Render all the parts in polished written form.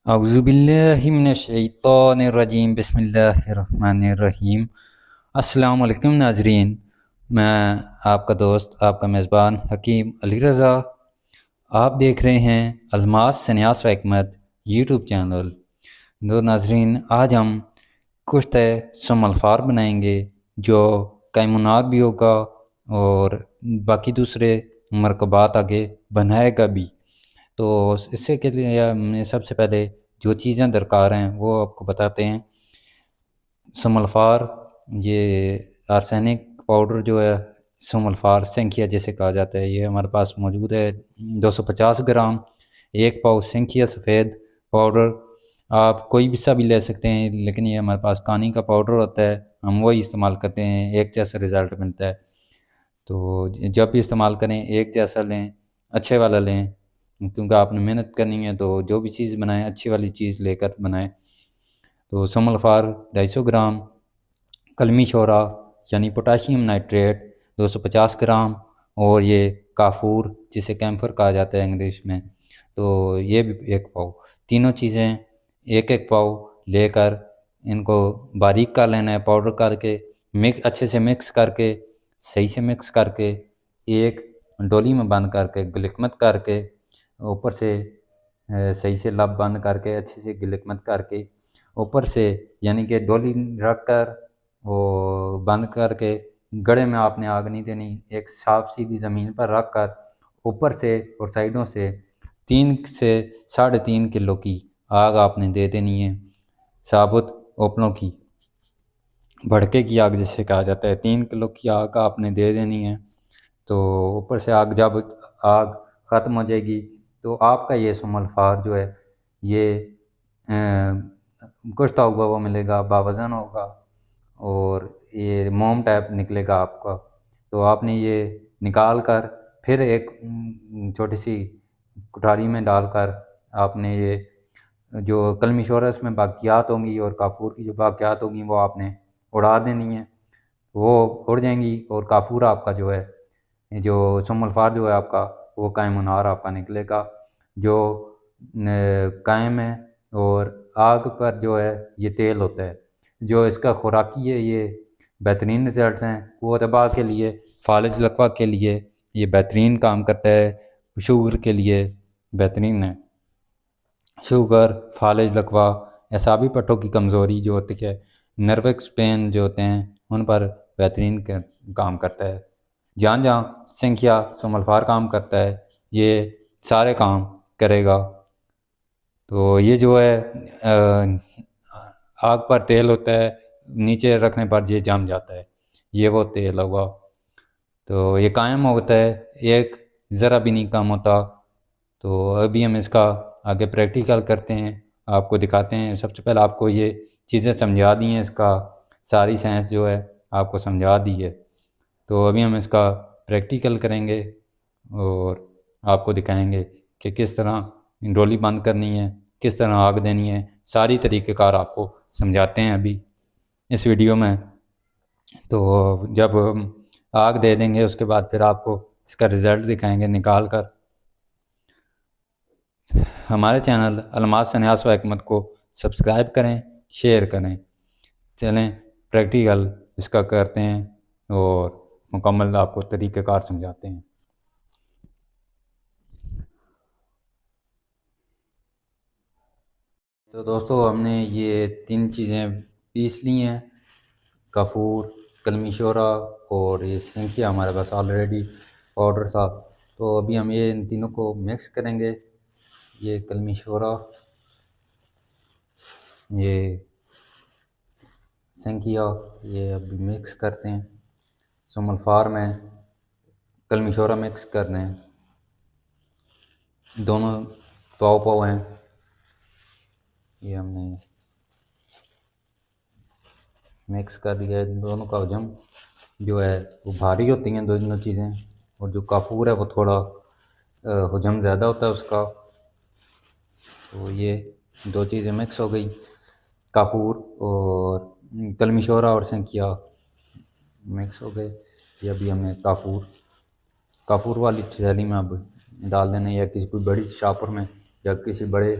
औज़ुबिल्लाहिमिनश्शैतानिर्रजीम बिस्मिल्लाहिर्रहमानिर्रहीम। अस्सलाम वालेकुम नाजरीन, मैं आपका दोस्त आपका मेज़बान हकीम अली रज़ा। आप देख रहे हैं अलमास सन्यास व हिकमत यूट्यूब चैनल। दो नाजरीन, आज हम कुश्त सम अल्फ़ार बनाएंगे जो कैमुनार भी होगा और बाकी दूसरे मरकबात आगे बनाएगा भी। तो इससे के लिए हमें सबसे पहले जो चीज़ें दरकार हैं वो आपको बताते हैं। समल्फार, ये आर्सेनिक पाउडर जो है, समल्फार सेंकिया जैसे कहा जाता है, ये हमारे पास मौजूद है 250 ग्राम। एक पाव सेंकिया सफ़ेद पाउडर, आप कोई भी सा भी ले सकते हैं, लेकिन ये हमारे पास कानी का पाउडर होता है, हम वही इस्तेमाल करते हैं, एक जैसा रिज़ल्ट मिलता है। तो जब भी इस्तेमाल करें एक जैसा लें, अच्छे वाला लें, क्योंकि आपने मेहनत करनी है तो जो भी चीज़ बनाएं अच्छी वाली चीज़ लेकर बनाएं। तो सोमल्फार 250 ग्राम, कलमी शोरा यानी पोटाशियम नाइट्रेट 250 ग्राम, और ये काफूर जिसे कैम्फर कहा जाता है इंग्लिश में, तो ये भी एक पाव। तीनों चीज़ें एक एक पाव लेकर इनको बारीक कर लेना है, पाउडर करके अच्छे से मिक्स करके, सही से मिक्स करके एक डोली में बंद करके गिलकमत करके ऊपर से सही से लब बंद करके अच्छे से गिलकमत करके ऊपर से, यानी कि डोली रख कर वो बंद करके, गड़े में आपने आग नहीं देनी, एक साफ सीधी ज़मीन पर रख कर ऊपर से और साइडों से 3 से 3.5 किलो की आग आपने दे देनी है, साबुत ओपलों की, भड़के की आग जिसे कहा जाता है। 3 किलो की आग आपने दे देनी है। तो ऊपर से आग जब आग ख़त्म हो जाएगी तो आपका ये सुमल्फार जो है ये कुश्ता हुआ वो मिलेगा, बावज़न होगा और ये मोम टाइप निकलेगा आपका। तो आपने ये निकाल कर फिर एक छोटी सी कुठारी में डालकर आपने ये जो कलमी शोरस में बाकियात होंगी और काफूर की जो बाकियात होंगी वो आपने उड़ा देनी है। वो उड़ जाएंगी और काफूर आपका जो है, जो सुमल्फार जो है आपका, वो कायम मुनार आपका निकलेगा, जो कायम है। और आग पर जो है ये तेल होता है, जो इसका खुराकी है, ये बेहतरीन रिजल्ट्स हैं। वो तबा के लिए, फालिज लकवा के लिए ये बेहतरीन काम करता है, शुगर के लिए बेहतरीन है। शुगर, फालिज लकवा, एसाबी पट्टों की कमज़ोरी जो होती है, नर्वस पेन जो होते हैं, उन पर बेहतरीन काम करता है। जहाँ जहाँ संख्या सोमल्फार काम करता है ये सारे काम करेगा। तो ये जो है आग पर तेल होता है, नीचे रखने पर ये जम जाता है, ये वो तेल होगा। तो ये कायम होता है, एक ज़रा भी नहीं कम होता। तो अभी हम इसका आगे प्रैक्टिकल करते हैं, आपको दिखाते हैं। सबसे पहले आपको ये चीज़ें समझा दी हैं, इसका सारी साइंस जो है आपको समझा दी है। तो अभी हम इसका प्रैक्टिकल करेंगे और आपको दिखाएंगे कि किस तरह डोली बंद करनी है, किस तरह आग देनी है, सारी तरीक़ेकार आपको समझाते हैं अभी इस वीडियो में। तो जब हम आग दे देंगे उसके बाद फिर आपको इसका रिज़ल्ट दिखाएंगे निकाल कर। हमारे चैनल अलमास सन्यास व हिकमत को सब्सक्राइब करें, शेयर करें। चलें प्रैक्टिकल इसका करते हैं और मुकम्मल आपको तरीक़ेकार समझाते हैं। तो दोस्तों, हमने ये 3 चीज़ें पीस ली हैं, काफूर, कलमी शोरा और ये सेंकिया हमारे पास ऑलरेडी पाउडर था। तो अभी हम ये इन तीनों को मिक्स करेंगे। ये कलमी शोरा, ये सेंकिया, ये अभी मिक्स करते हैं। सुमल्फार में कलमी शोरा मिक्स करने हैं, दोनों पाव पाव हैं। ये हमने मिक्स कर दिया है। दोनों का हजम जो है वो भारी होती हैं दोनों चीज़ें, और जो काफूर है वो थोड़ा हजम ज़्यादा होता है उसका। तो ये दो चीज़ें मिक्स हो गई, काफूर और कलमी शोरा और सेंकिया मिक्स हो गए। ये अभी हमें काफूर वाली थैली में अब डाल देना, या किसी कोई बड़ी शापर में या किसी बड़े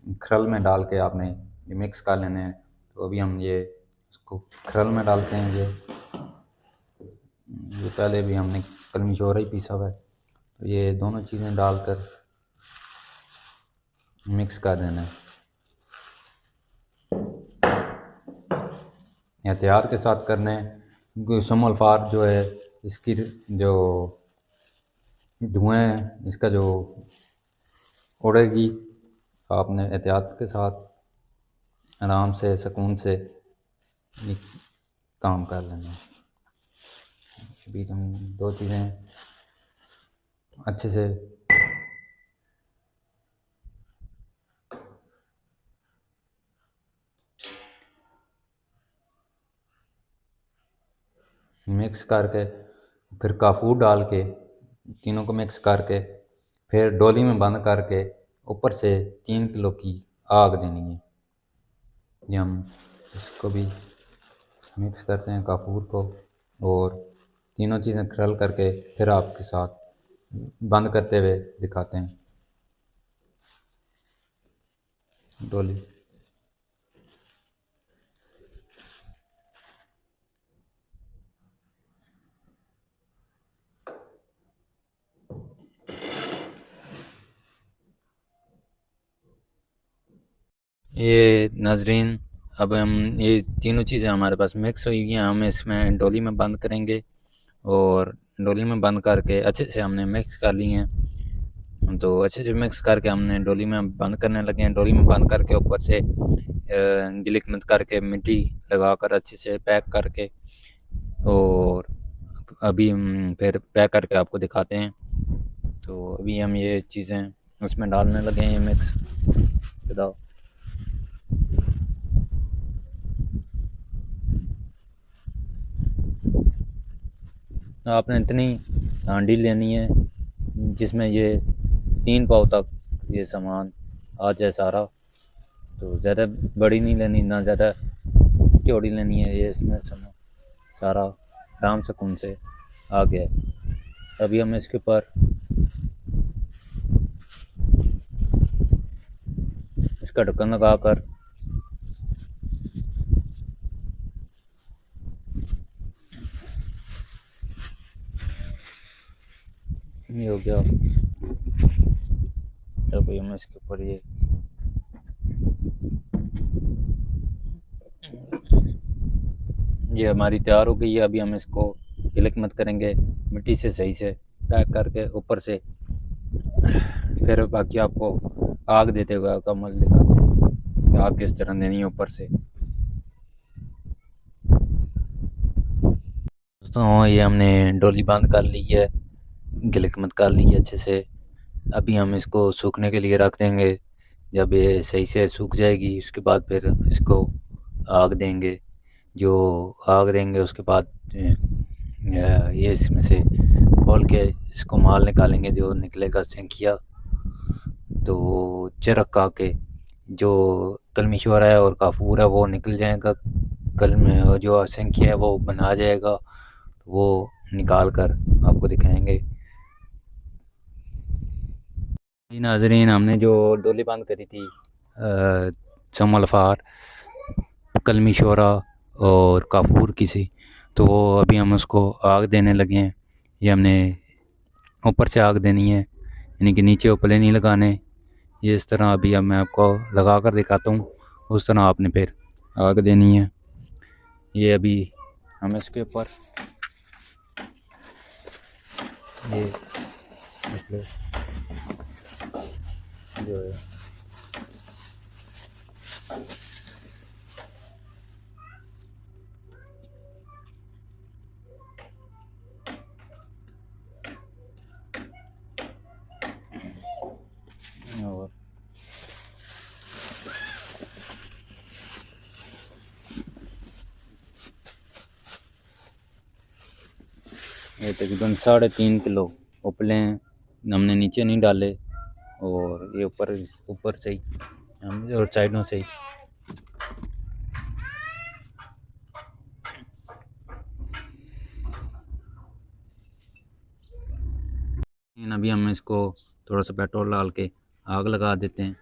खरल में डाल के आपने ये मिक्स कर लेने हैं। तो अभी हम ये इसको खरल में डालते हैं। ये पहले भी हमने कलमी शोरा ही पीसा हुआ है। तो ये दोनों चीज़ें डालकर मिक्स कर देना है। एहतियात के साथ करना है क्योंकि समल फार जो है इसकी जो धुएँ है इसका जो उड़ेगी, आपने एहतियात के साथ आराम से सुकून से काम कर लेना है। अभी हम दो चीज़ें अच्छे से मिक्स करके फिर काफूर डाल के तीनों को मिक्स करके फिर डोली में बंद करके ऊपर से 3 किलो की आग देनी है। ये हम इसको भी मिक्स करते हैं काफूर को और तीनों चीज़ें खरल करके फिर आपके साथ बंद करते हुए दिखाते हैं। डोली ये नाजरीन, अब हम ये तीनों चीज़ें हमारे पास मिक्स हुई हैं, हम इसमें डोली में बंद करेंगे और डोली में बंद करके अच्छे से हमने मिक्स कर ली हैं। तो अच्छे से मिक्स करके हमने डोली में बंद करने लगे हैं। डोली में बंद करके ऊपर से गिलिक मत करके मिट्टी लगाकर अच्छे से पैक करके और अभी हम फिर पैक करके आपको दिखाते हैं। तो अभी हम ये चीज़ें उसमें डालने लगे हैं मिक्स। बताओ, आपने इतनी हांडी लेनी है जिसमें ये 3 पाव तक ये सामान आ जाए सारा। तो ज़्यादा बड़ी नहीं लेनी, ना ज़्यादा चौड़ी लेनी है। ये इसमें सारा आराम सुकून से आ गया है। अभी हम इसके ऊपर इसका ढक्कन लगा कर ये हो गया। अभी हम इसके ऊपर ये हमारी तैयार हो गई है। अभी हम इसको गिलक मत करेंगे, मिट्टी से सही से पैक करके ऊपर से फिर बाकी आपको आग देते हुए कमल दिखाते हैं कि आग किस तरह देनी है ऊपर से। दोस्तों, ये हमने डोली बंद कर ली है, गिलक मत कर ली है अच्छे से। अभी हम इसको सूखने के लिए रख देंगे। जब ये सही से सूख जाएगी उसके बाद फिर इसको आग देंगे। जो आग देंगे उसके बाद ये इसमें से खोल के इसको माल निकालेंगे। जो निकलेगा सेंकिया, तो चरक का के जो कलमी शोरा है और काफूर है वो निकल जाएगा। कल में जो सेंकिया है वो बना जाएगा, वो निकाल कर आपको दिखाएंगे। जी नाजरीन, हमने जो डोली बंद करी थी चमल फार, कलमी शोरा और काफूर की सी, तो अभी हम उसको आग देने लगे हैं। ये हमने ऊपर से आग देनी है, यानी कि नीचे उपले नहीं लगाने। ये इस तरह अभी अब मैं आपको लगा कर दिखाता हूँ, उस तरह आपने फिर आग देनी है। ये अभी हम इसके ऊपर ये मतलब जो है और ये तकरीबन 3.5 किलो उपले हैं, हमने नीचे नहीं डाले और ये ऊपर ऊपर से ही हम और साइडों से ही अभी हम इसको थोड़ा सा पेट्रोल डाल के आग लगा देते हैं।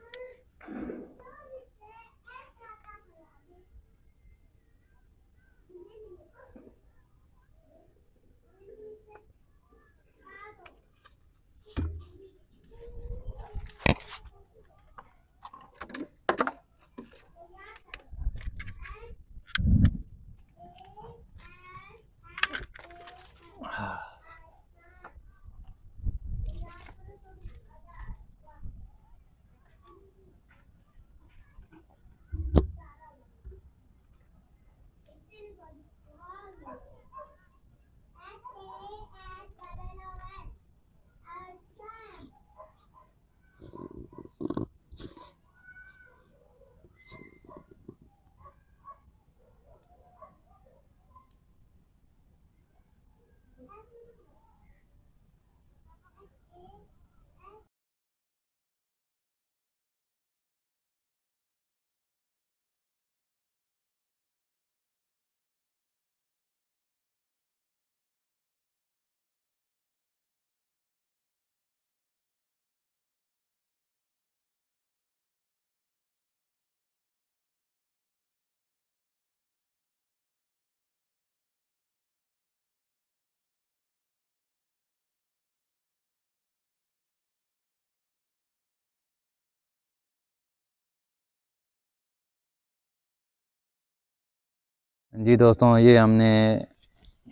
जी दोस्तों, ये हमने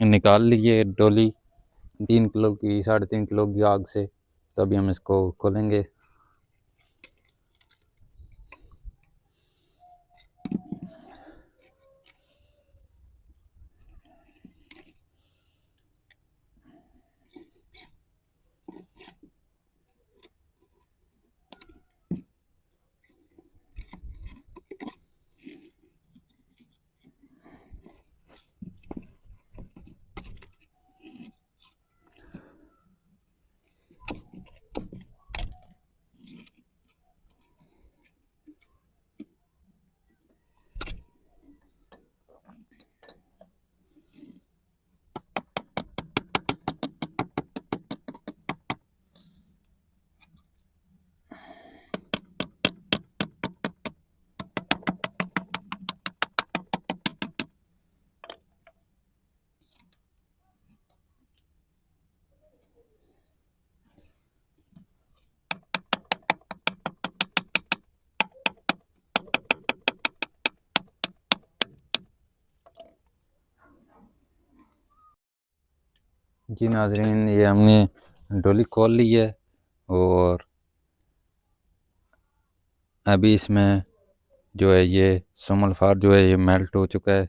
निकाल ली है डोली 3 किलो की, 3.5 किलो की आग से। तो अभी हम इसको खोलेंगे। जी नाजरीन, ये हमने डोली खोल ली है और अभी इसमें जो है ये समल्फार जो है ये मेल्ट हो चुका है।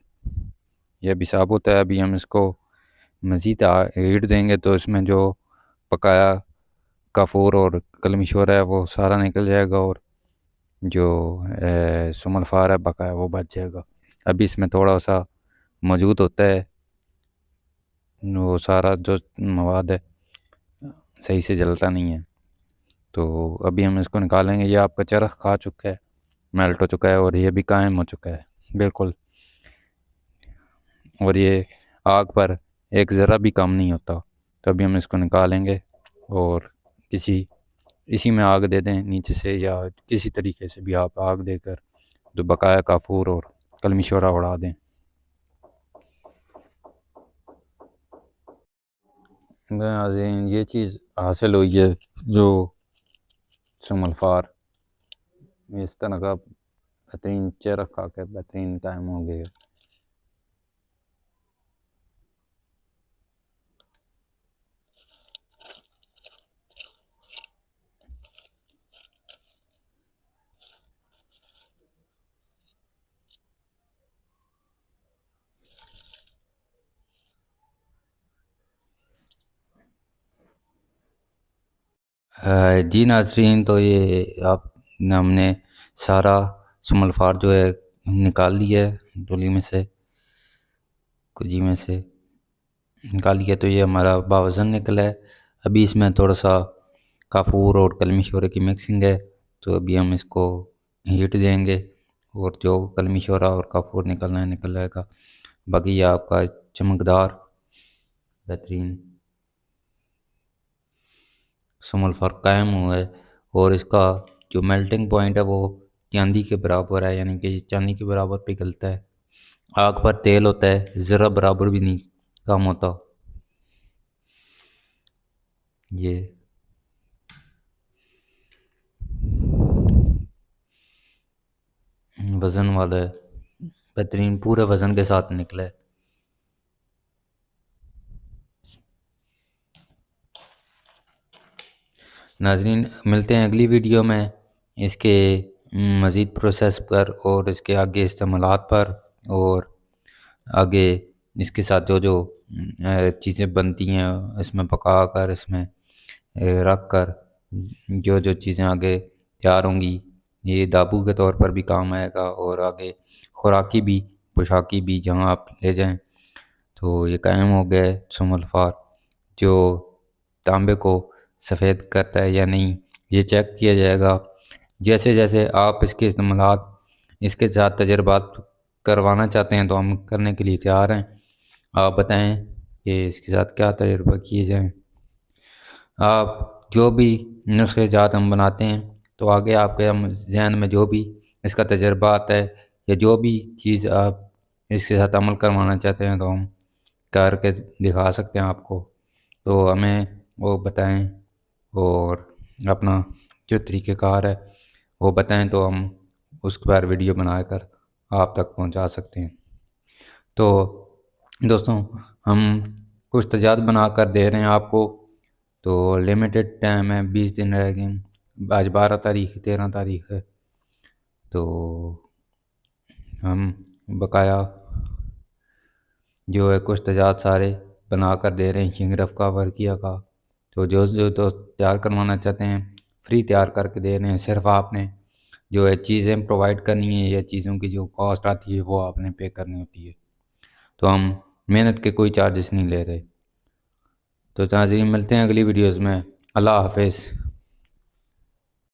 ये अभी साबुत है। अभी हम इसको मज़ीद हीट देंगे तो इसमें जो पकाया काफूर और कलमी शोर है वो सारा निकल जाएगा और जो समल्फार है बकाया वो बच जाएगा। अभी इसमें थोड़ा सा मौजूद होता है, वो सारा जो मवाद है सही से जलता नहीं है। तो अभी हम इसको निकालेंगे। ये आपका चरख खा चुका है, मेल्ट हो चुका है और ये भी कायम हो चुका है बिल्कुल। और ये आग पर एक ज़रा भी कम नहीं होता। तो अभी हम इसको निकालेंगे और किसी इसी में आग दे दें नीचे से, या किसी तरीके से भी आप आग देकर जो बकाया काफूर और कलमी शोरा उड़ा दें। नाज़रीन, ये चीज़ हासिल हुई है जो समल्फार इस तरह का बेहतरीन चरख खा कर बेहतरीन कायम हो गया। जी नाजरीन, तो ये आप हमने सारा समल्फार जो है निकाल लिया है डोली में से, कुजी में से निकाल लिया। तो ये हमारा बावज़न निकला है। अभी इसमें थोड़ा सा काफूर और कलमी शोरे की मिक्सिंग है। तो अभी हम इसको हीट देंगे और जो कलमी शोरा और काफूर निकलना है निकल जाएगा। बाकी ये आपका चमकदार बेहतरीन समल्फार कायम हुआ है और इसका जो मेल्टिंग पॉइंट है वो चांदी के बराबर है, यानी कि चांदी के बराबर पिघलता है। आग पर तेल होता है, ज़रा बराबर भी नहीं कम होता। ये वज़न वाला है, बेहतरीन पूरे वज़न के साथ निकला है। नाजरीन, मिलते हैं अगली वीडियो में इसके मज़ीद प्रोसेस पर और इसके आगे इस्तेमालात पर, और आगे इसके साथ जो जो चीज़ें बनती हैं इसमें पका कर इसमें रख कर जो जो चीज़ें आगे तैयार होंगी ये दाबू के तौर पर भी काम आएगा और आगे खुराकी भी पोशाकी भी जहाँ आप ले जाएं। तो ये कायम हो गया है सुमल्फार जो तांबे को सफ़ेद करता है या नहीं ये चेक किया जाएगा। जैसे जैसे आप इसके इस्तेमालात इसके साथ तजर्बात करवाना चाहते हैं तो हम करने के लिए तैयार हैं। आप बताएं कि इसके साथ क्या तजर्बा किए जाएं। आप जो भी नुस्खे जात हम बनाते हैं तो आगे आपके हम जहन में जो भी इसका तजर्बा आता है या जो भी चीज़ आप इसके साथ अमल करवाना चाहते हैं तो हम करके दिखा सकते हैं आपको। तो हमें वो बताएं और अपना जो तरीक़ेकार है वो बताएं तो हम उस पर वीडियो बनाकर आप तक पहुंचा सकते हैं। तो दोस्तों हम कुछ तजात बना कर दे रहे हैं आपको। तो लिमिटेड टाइम है 20 दिन रह गए। आज 12 तारीख 13 तारीख है। तो हम बकाया जो है कुछ तजात सारे बना कर दे रहे हैं शिंगरफ का वर्किया का। तो जो जो तो तैयार करवाना चाहते हैं फ्री तैयार करके दे रहे हैं। सिर्फ आपने जो है चीज़ें प्रोवाइड करनी है या चीज़ों की जो कॉस्ट आती है वो आपने पे करनी होती है। तो हम मेहनत के कोई चार्जेस नहीं ले रहे। तो नाज़रीन मिलते हैं अगली वीडियोज़ में। अल्लाह हाफिज़।